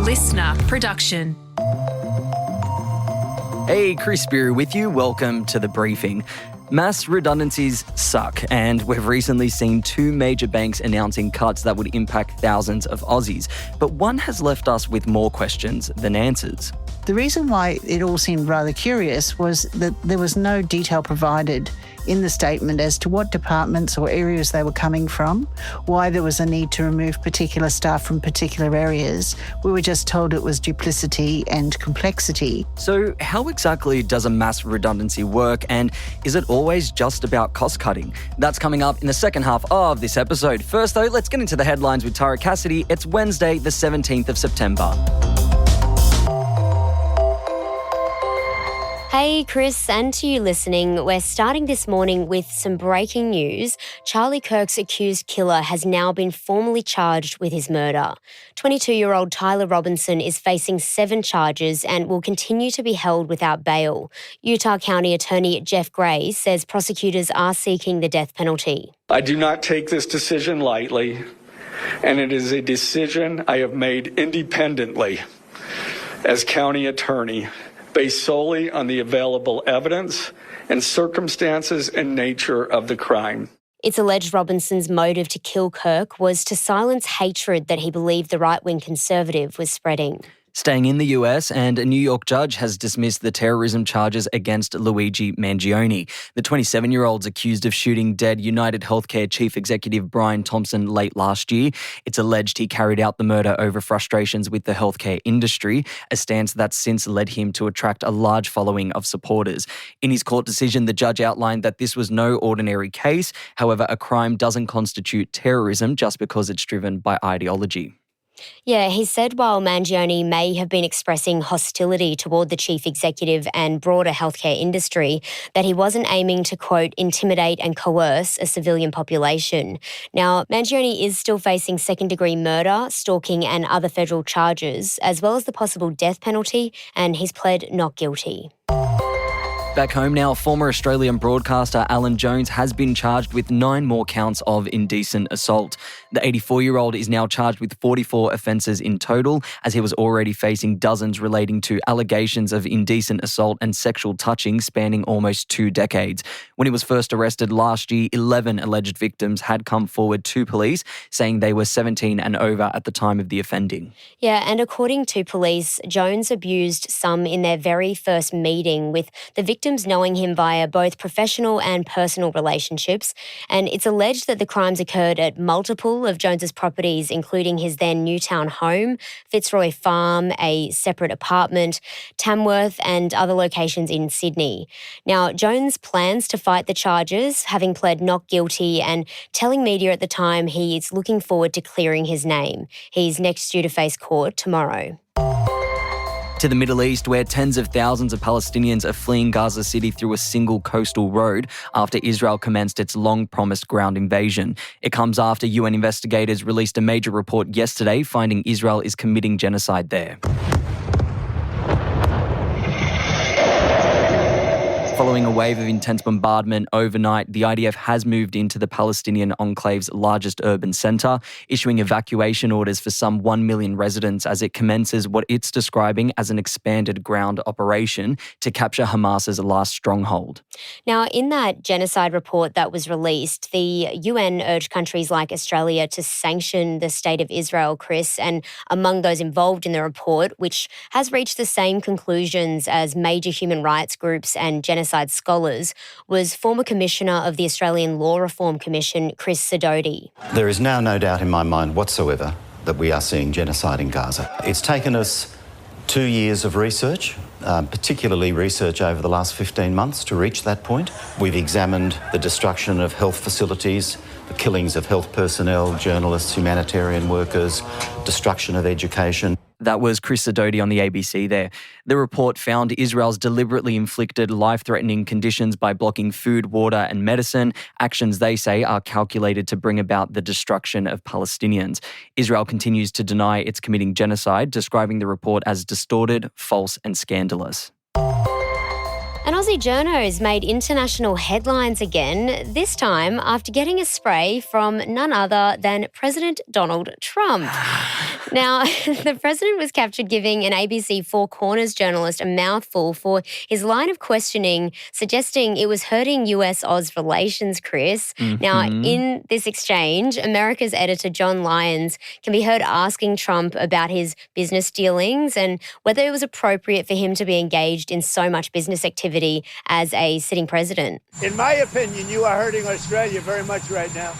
listener production. Hey, Chris Speary with you. Welcome to The Briefing. Mass redundancies suck, and we've recently seen two major banks announcing cuts that would impact thousands of Aussies. But one has left us with more questions than answers. The reason why it all seemed rather curious was that there was no detail provided in the statement as to what departments or areas they were coming from, why there was a need to remove particular staff from particular areas. We were just told it was duplicity and complexity. So how exactly does a mass redundancy work, and is it always just about cost cutting? That's coming up in the second half of this episode. First though, let's get into the headlines with Tara Cassidy. It's Wednesday, the 17th of September. Hey Chris, and to you listening, we're starting this morning with some breaking news. Charlie Kirk's accused killer has now been formally charged with his murder. 22-year-old Tyler Robinson is facing 7 charges and will continue to be held without bail. Utah County Attorney Jeff Gray says prosecutors are seeking the death penalty. I do not take this decision lightly, and it is a decision I have made independently as county attorney, based solely on the available evidence and circumstances and nature of the crime. It's alleged Robinson's motive to kill Kirk was to silence hatred that he believed the right-wing conservative was spreading. Staying in the US, and a New York judge has dismissed the terrorism charges against Luigi Mangione. The 27-year-old's accused of shooting dead United Healthcare Chief Executive Brian Thompson late last year. It's alleged he carried out the murder over frustrations with the healthcare industry, a stance that's since led him to attract a large following of supporters. In his court decision, the judge outlined that this was no ordinary case. However, a crime doesn't constitute terrorism just because it's driven by ideology. Yeah, he said while Mangione may have been expressing hostility toward the chief executive and broader healthcare industry, that he wasn't aiming to, quote, intimidate and coerce a civilian population. Now, Mangione is still facing second-degree murder, stalking and other federal charges, as well as the possible death penalty, and he's pled not guilty. Back home now, former Australian broadcaster Alan Jones has been charged with 9 more counts of indecent assault. The 84-year-old is now charged with 44 offences in total, as he was already facing dozens relating to allegations of indecent assault and sexual touching spanning almost 2 decades. When he was first arrested last year, 11 alleged victims had come forward to police, saying they were 17 and over at the time of the offending. Yeah, and according to police, Jones abused some in their very first meeting, with the victims knowing him via both professional and personal relationships, and it's alleged that the crimes occurred at multiple of Jones's properties, including his then Newtown home, Fitzroy Farm, a separate apartment, Tamworth, and other locations in Sydney. Now, Jones plans to fight the charges, having pled not guilty and telling media at the time he's looking forward to clearing his name. He's next due to face court tomorrow. To the Middle East, where tens of thousands of Palestinians are fleeing Gaza City through a single coastal road after Israel commenced its long-promised ground invasion. It comes after UN investigators released a major report yesterday finding Israel is committing genocide there. Following a wave of intense bombardment overnight, the IDF has moved into the Palestinian enclave's largest urban centre, issuing evacuation orders for some 1 million residents as it commences what it's describing as an expanded ground operation to capture Hamas's last stronghold. Now, in that genocide report that was released, the UN urged countries like Australia to sanction the state of Israel, Chris, and among those involved in the report, which has reached the same conclusions as major human rights groups and genocide scholars, was former Commissioner of the Australian Law Reform Commission, Chris Sidoti. There is now no doubt in my mind whatsoever that we are seeing genocide in Gaza. It's taken us 2 years of research, particularly research over the last 15 months to reach that point. We've examined the destruction of health facilities, the killings of health personnel, journalists, humanitarian workers, destruction of education. That was Chris Sidoti on the ABC there. The report found Israel's deliberately inflicted life-threatening conditions by blocking food, water and medicine, actions they say are calculated to bring about the destruction of Palestinians. Israel continues to deny it's committing genocide, describing the report as distorted, false and scandalous. An Aussie journo's made international headlines again, this time after getting a spray from none other than President Donald Trump. Now, the president was captured giving an ABC Four Corners journalist a mouthful for his line of questioning, suggesting it was hurting US-Oz relations, Chris. Now, in this exchange, America's editor John Lyons can be heard asking Trump about his business dealings and whether it was appropriate for him to be engaged in so much business activity as a sitting president. In my opinion, you are hurting Australia very much right now.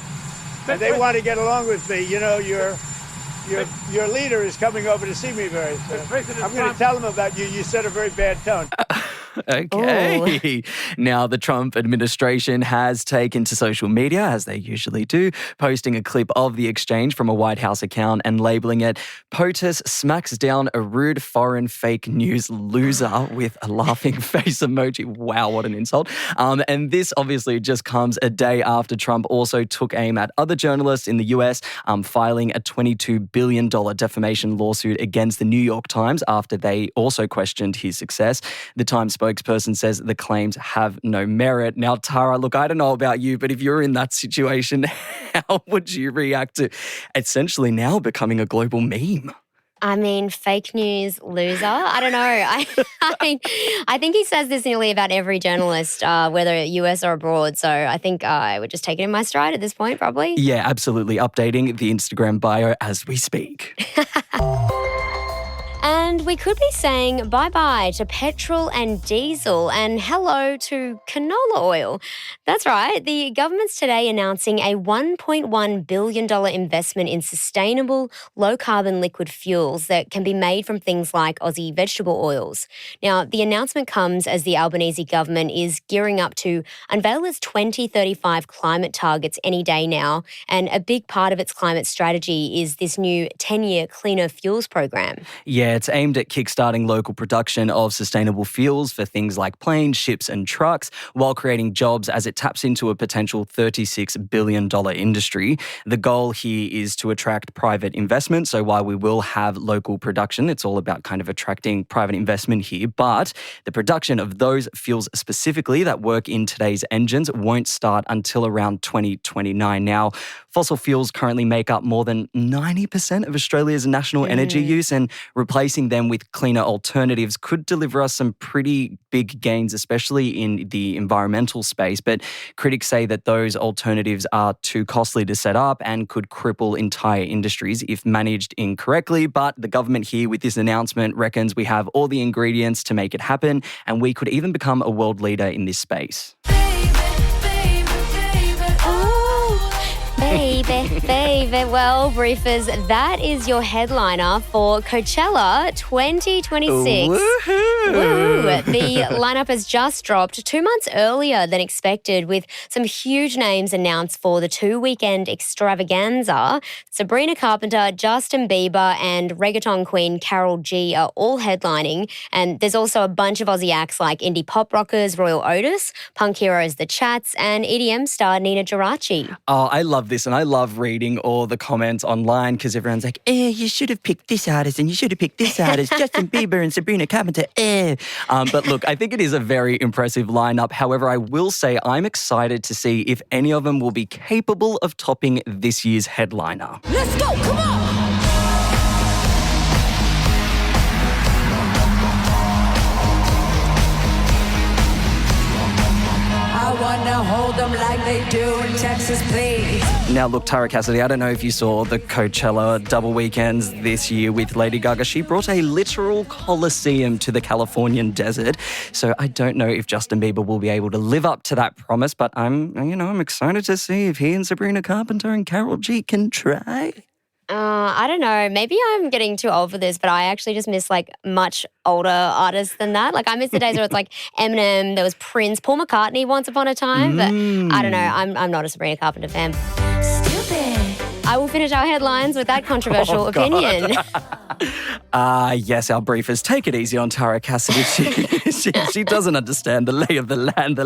And they want to get along with me. You know, your leader is coming over to see me very soon. I'm going to tell him about you. You set a very bad tone. Okay. Ooh. Now, the Trump administration has taken to social media, as they usually do, posting a clip of the exchange from a White House account and labeling it, "POTUS smacks down a rude foreign fake news loser," with a laughing face emoji. Wow, what an insult. And this obviously just comes a day after Trump also took aim at other journalists in the US, filing a $22 billion defamation lawsuit against the New York Times after they also questioned his success. The Times spokesperson says the claims have no merit. Now, Tara, look, I don't know about you, but if you're in that situation, how would you react to essentially now becoming a global meme? I mean, fake news loser. I don't know. I think he says this nearly about every journalist, whether US or abroad. So I think I would just take it in my stride at this point, probably. Yeah, absolutely. Updating the Instagram bio as we speak. And we could be saying bye-bye to petrol and diesel and hello to canola oil. That's right. The government's today announcing a $1.1 billion investment in sustainable, low-carbon liquid fuels that can be made from things like Aussie vegetable oils. Now, the announcement comes as the Albanese government is gearing up to unveil its 2035 climate targets any day now, and a big part of its climate strategy is this new 10-year cleaner fuels program. Yeah, it's aimed at kickstarting local production of sustainable fuels for things like planes, ships and trucks, while creating jobs as it taps into a potential $36 billion industry. The goal here is to attract private investment. So while we will have local production, it's all about kind of attracting private investment here. But the production of those fuels specifically that work in today's engines won't start until around 2029. Now, fossil fuels currently make up more than 90% of Australia's national energy use, and replacing them with cleaner alternatives could deliver us some pretty big gains, especially in the environmental space. But critics say that those alternatives are too costly to set up and could cripple entire industries if managed incorrectly. But the government here with this announcement reckons we have all the ingredients to make it happen, and we could even become a world leader in this space. Baby. Well, briefers, that is your headliner for Coachella 2026. Woohoo! The lineup has just dropped 2 months earlier than expected, with some huge names announced for the 2-weekend extravaganza. Sabrina Carpenter, Justin Bieber, and reggaeton queen Karol G are all headlining. And there's also a bunch of Aussie acts like indie pop rockers Royal Otis, punk heroes The Chats, and EDM star Nina Geraci. Oh, I love this, and I love reading all the comments online because everyone's like, you should have picked this artist and you should have picked this artist, Justin Bieber and Sabrina Carpenter, But look, I think it is a very impressive lineup. However, I will say I'm excited to see if any of them will be capable of topping this year's headliner. Let's go, come on! Now hold them like they do in Texas, please. Now, look, Tara Cassidy, I don't know if you saw the Coachella double weekends this year with Lady Gaga. She brought a literal coliseum to the Californian desert. So I don't know if Justin Bieber will be able to live up to that promise, but I'm excited to see if he and Sabrina Carpenter and Karol G can try. I don't know. Maybe I'm getting too old for this, but I actually just miss like much older artists than that. Like I miss the days where it's like Eminem, there was Prince, Paul McCartney once upon a time. But I don't know. I'm not a Sabrina Carpenter fan. Stupid. I will finish our headlines with that controversial opinion. Yes, our briefers. Take it easy on Tara Cassidy. She doesn't understand the lay of the land.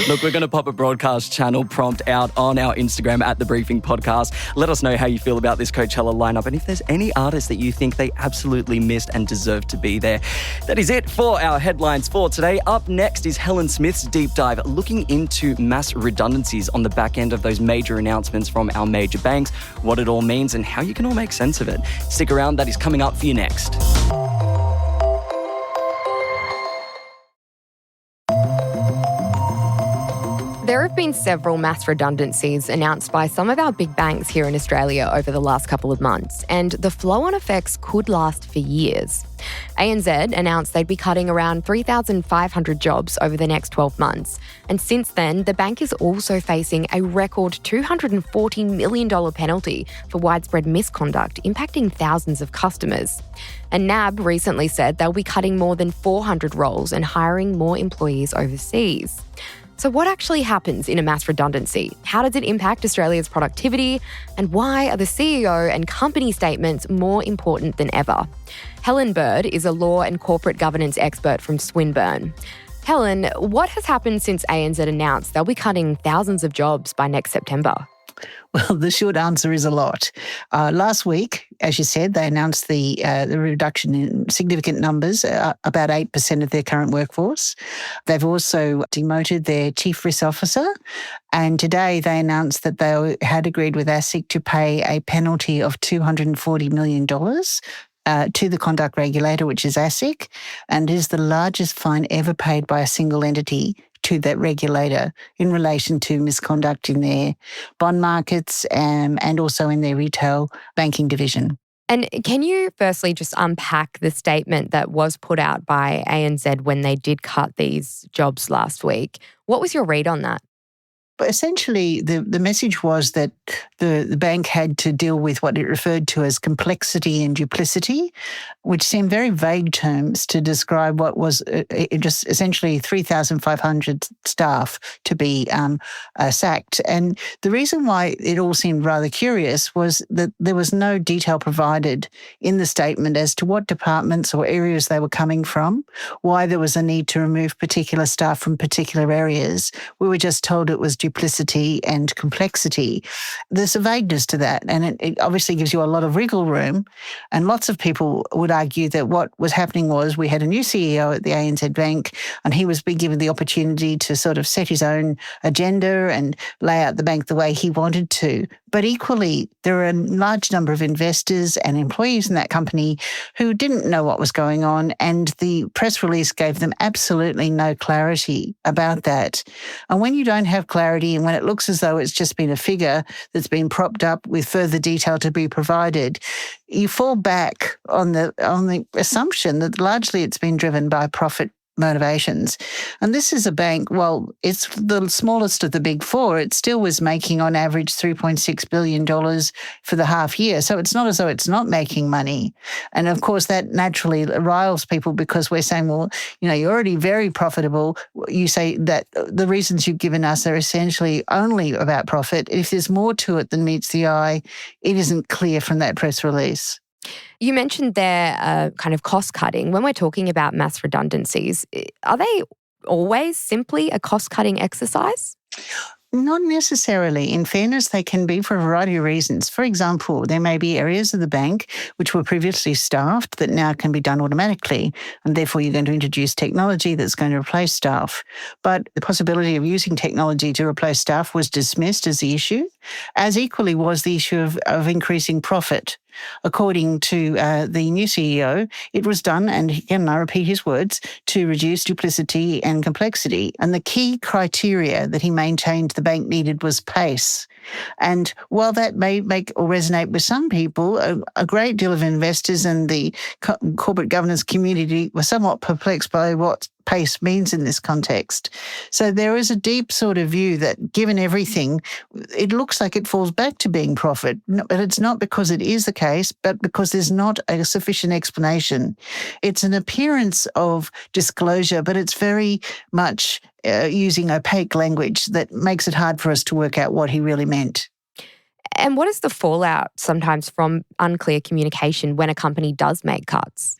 Look, we're going to pop a broadcast channel prompt out on our Instagram at The Briefing Podcast. Let us know how you feel about this Coachella lineup and if there's any artists that you think they absolutely missed and deserve to be there. That is it for our headlines for today. Up next is Helen Smith's Deep Dive, looking into mass redundancies on the back end of those major announcements from our major banks, what it all means and how you can all make sense of it. Stick around, that is coming up for you next. There have been several mass redundancies announced by some of our big banks here in Australia over the last couple of months, and the flow-on effects could last for years. ANZ announced they'd be cutting around 3,500 jobs over the next 12 months. And since then, the bank is also facing a record $240 million penalty for widespread misconduct, impacting thousands of customers. And NAB recently said they'll be cutting more than 400 roles and hiring more employees overseas. So what actually happens in a mass redundancy? How does it impact Australia's productivity? And why are the CEO and company statements more important than ever? Helen Bird is a law and corporate governance expert from Swinburne. Helen, what has happened since ANZ announced they'll be cutting thousands of jobs by next September? Well, the short answer is a lot. Last week, as you said, they announced the reduction in significant numbers, about 8% of their current workforce. They've also demoted their chief risk officer. And today they announced that they had agreed with ASIC to pay a penalty of $240 million to the conduct regulator, which is ASIC, and is the largest fine ever paid by a single entity to that regulator in relation to misconduct in their bond markets and also in their retail banking division. And can you firstly just unpack the statement that was put out by ANZ when they did cut these jobs last week? What was your read on that? But essentially, the message was that the bank had to deal with what it referred to as complexity and duplicity, which seemed very vague terms to describe what was just essentially 3,500 staff to be sacked. And the reason why it all seemed rather curious was that there was no detail provided in the statement as to what departments or areas they were coming from, why there was a need to remove particular staff from particular areas. We were just told it was duplicity and complexity. There's a vagueness to that, and it obviously gives you a lot of wriggle room. And lots of people would argue that what was happening was we had a new CEO at the ANZ Bank, and he was being given the opportunity to sort of set his own agenda and lay out the bank the way he wanted to. But equally, there are a large number of investors and employees in that company who didn't know what was going on, and the press release gave them absolutely no clarity about that. And when you don't have clarity and when it looks as though it's just been a figure that's been propped up with further detail to be provided, you fall back on the assumption that largely it's been driven by profit motivations. And this is a bank, well, it's the smallest of the big four. It still was making on average $3.6 billion for the half year. So it's not as though it's not making money. And of course, that naturally riles people because we're saying, well, you're already very profitable. You say that the reasons you've given us are essentially only about profit. If there's more to it than meets the eye, it isn't clear from that press release. You mentioned there kind of cost cutting. When we're talking about mass redundancies, are they always simply a cost cutting exercise? Not necessarily. In fairness, they can be for a variety of reasons. For example, there may be areas of the bank which were previously staffed that now can be done automatically, and therefore you're going to introduce technology that's going to replace staff. But the possibility of using technology to replace staff was dismissed as the issue, as equally was the issue of increasing profit. According to the new CEO, it was done, and again, I repeat his words, to reduce duplicity and complexity. And the key criteria that he maintained the bank needed was pace. And while that may make or resonate with some people, a great deal of investors and the corporate governance community were somewhat perplexed by what pace means in this context. So there is a deep sort of view that given everything, it looks like it falls back to being profit. But it's not because it is the case, but because there's not a sufficient explanation. It's an appearance of disclosure, but it's very much using opaque language that makes it hard for us to work out what he really meant. And what is the fallout sometimes from unclear communication when a company does make cuts?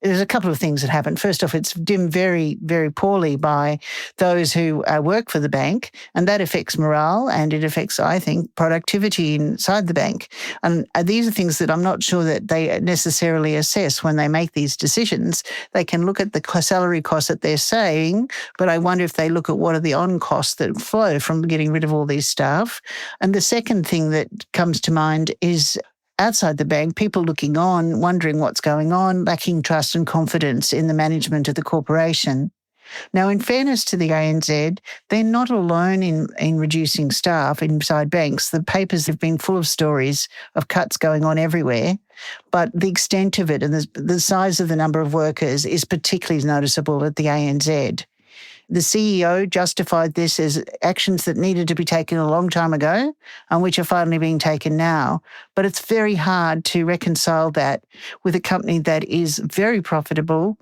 There's a couple of things that happen. First off, it's dimmed very, very poorly by those who work for the bank, and that affects morale and it affects, I think, productivity inside the bank. And these are things that I'm not sure that they necessarily assess when they make these decisions. They can look at the salary costs that they're saying, but I wonder if they look at what are the on-costs that flow from getting rid of all these staff. And the second thing that comes to mind is outside the bank, people looking on, wondering what's going on, lacking trust and confidence in the management of the corporation. Now, in fairness to the ANZ, they're not alone in reducing staff inside banks. The papers have been full of stories of cuts going on everywhere, but the extent of it and the size of the number of workers is particularly noticeable at the ANZ. The CEO justified this as actions that needed to be taken a long time ago and which are finally being taken now. But it's very hard to reconcile that with a company that is very profitable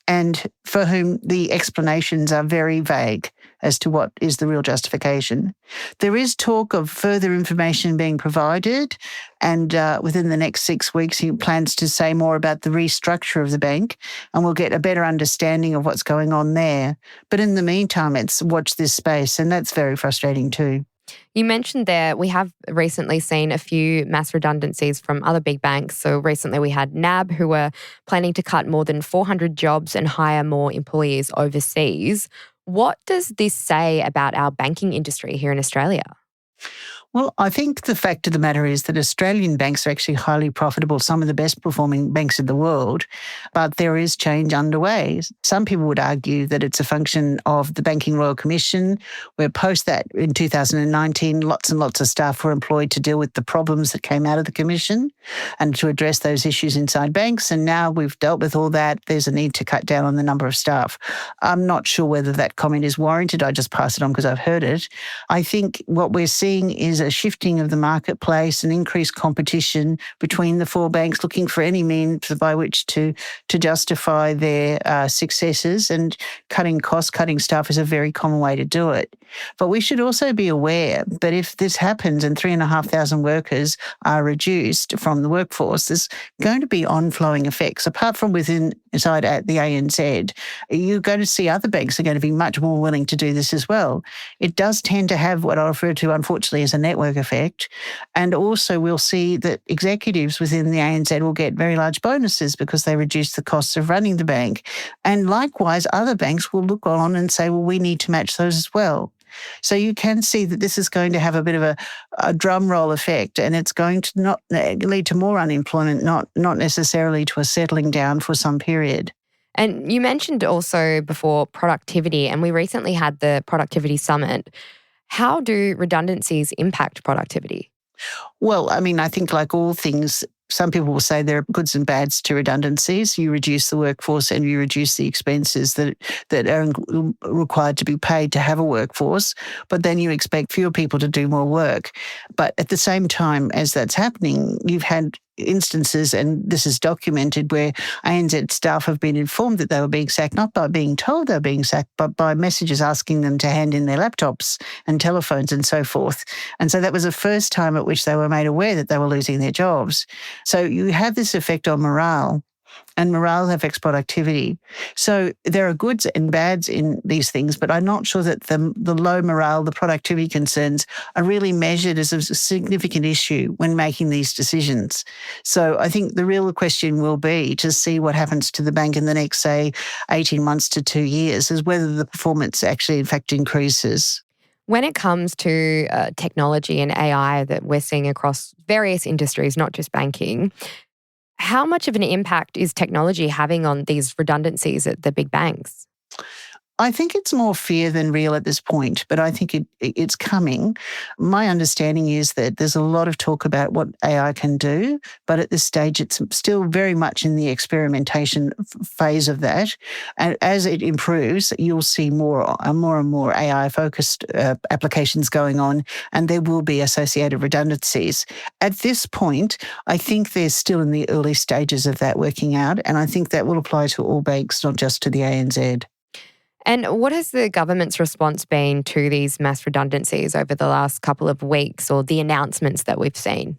and for whom the explanations are very vague as to what is the real justification. There is talk of further information being provided, and within the next 6 weeks, he plans to say more about the restructure of the bank, and we'll get a better understanding of what's going on there. But in the meantime, it's watch this space, and that's very frustrating too. You mentioned there we have recently seen a few mass redundancies from other big banks. So recently we had NAB, who were planning to cut more than 400 jobs and hire more employees overseas. What does this say about our banking industry here in Australia? Well, I think the fact of the matter is that Australian banks are actually highly profitable, some of the best performing banks in the world, but there is change underway. Some people would argue that it's a function of the Banking Royal Commission, where post that in 2019, lots and lots of staff were employed to deal with the problems that came out of the Commission and to address those issues inside banks. And now we've dealt with all that, there's a need to cut down on the number of staff. I'm not sure whether that comment is warranted. I just pass it on because I've heard it. I think what we're seeing is a shifting of the marketplace and increased competition between the four banks, looking for any means by which to justify their successes, and cutting costs, cutting staff is a very common way to do it. But we should also be aware that if this happens and 3,500 workers are reduced from the workforce, there's going to be on-flowing effects. Apart from inside at the ANZ, you're going to see other banks are going to be much more willing to do this as well. It does tend to have what I refer to, unfortunately, as a network effect. And also we'll see that executives within the ANZ will get very large bonuses because they reduce the costs of running the bank. And likewise, other banks will look on and say, well, we need to match those as well. So you can see that this is going to have a bit of a drum roll effect, and it's going to not lead to more unemployment, not necessarily to a settling down for some period. And you mentioned also before productivity, and we recently had the Productivity Summit. How do redundancies impact productivity? Well, I mean, I think like all things, some people will say there are goods and bads to redundancies. You reduce the workforce and you reduce the expenses that are required to be paid to have a workforce, but then you expect fewer people to do more work. But at the same time as that's happening, you've had instances, and this is documented, where ANZ staff have been informed that they were being sacked, not by being told they were being sacked, but by messages asking them to hand in their laptops and telephones and so forth. And so that was the first time at which they were made aware that they were losing their jobs. So you have this effect on morale, and morale affects productivity. So there are goods and bads in these things, but I'm not sure that the low morale, the productivity concerns are really measured as a significant issue when making these decisions. So I think the real question will be to see what happens to the bank in the next, say, 18 months to 2 years, is whether the performance actually in fact increases. When it comes to technology and AI that we're seeing across various industries, not just banking, how much of an impact is technology having on these redundancies at the big banks? I think it's more fear than real at this point, but I think it's coming. My understanding is that there's a lot of talk about what AI can do, but at this stage it's still very much in the experimentation phase of that. And as it improves, you'll see more and more AI-focused applications going on, and there will be associated redundancies. At this point, I think they're still in the early stages of that working out, and I think that will apply to all banks, not just to the ANZ. And what has the government's response been to these mass redundancies over the last couple of weeks, or the announcements that we've seen?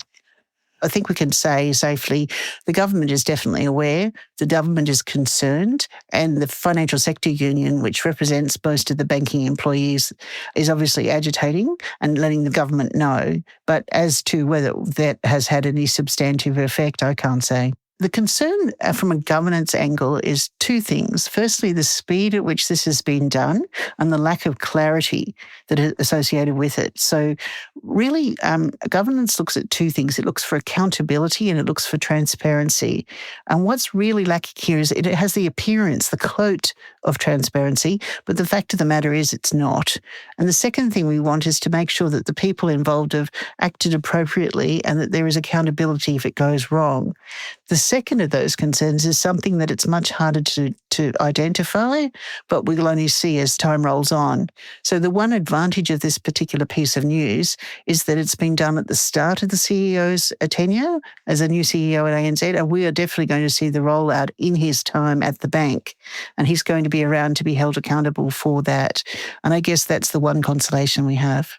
I think we can say safely the government is definitely aware, the government is concerned, and the financial sector union, which represents most of the banking employees, is obviously agitating and letting the government know. But as to whether that has had any substantive effect, I can't say. The concern from a governance angle is two things. Firstly, the speed at which this has been done and the lack of clarity that is associated with it. So really, governance looks at two things. It looks for accountability and it looks for transparency. And what's really lacking here is it has the appearance, the cloak of transparency, but the fact of the matter is it's not. And the second thing we want is to make sure that the people involved have acted appropriately and that there is accountability if it goes wrong. The second of those concerns is something that it's much harder to identify, but we'll only see as time rolls on. So the one advantage of this particular piece of news is that it's been done at the start of the CEO's tenure as a new CEO at ANZ, and we are definitely going to see the rollout in his time at the bank. And he's going to be around to be held accountable for that. And I guess that's the one consolation we have.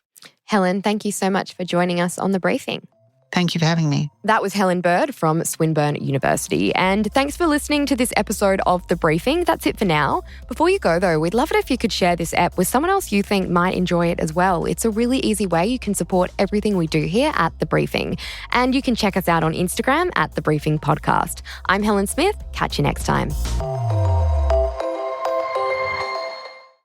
Helen, thank you so much for joining us on The Briefing. Thank you for having me. That was Helen Bird from Swinburne University. And thanks for listening to this episode of The Briefing. That's it for now. Before you go, though, we'd love it if you could share this app with someone else you think might enjoy it as well. It's a really easy way you can support everything we do here at The Briefing. And you can check us out on Instagram at The Briefing Podcast. I'm Helen Smith. Catch you next time.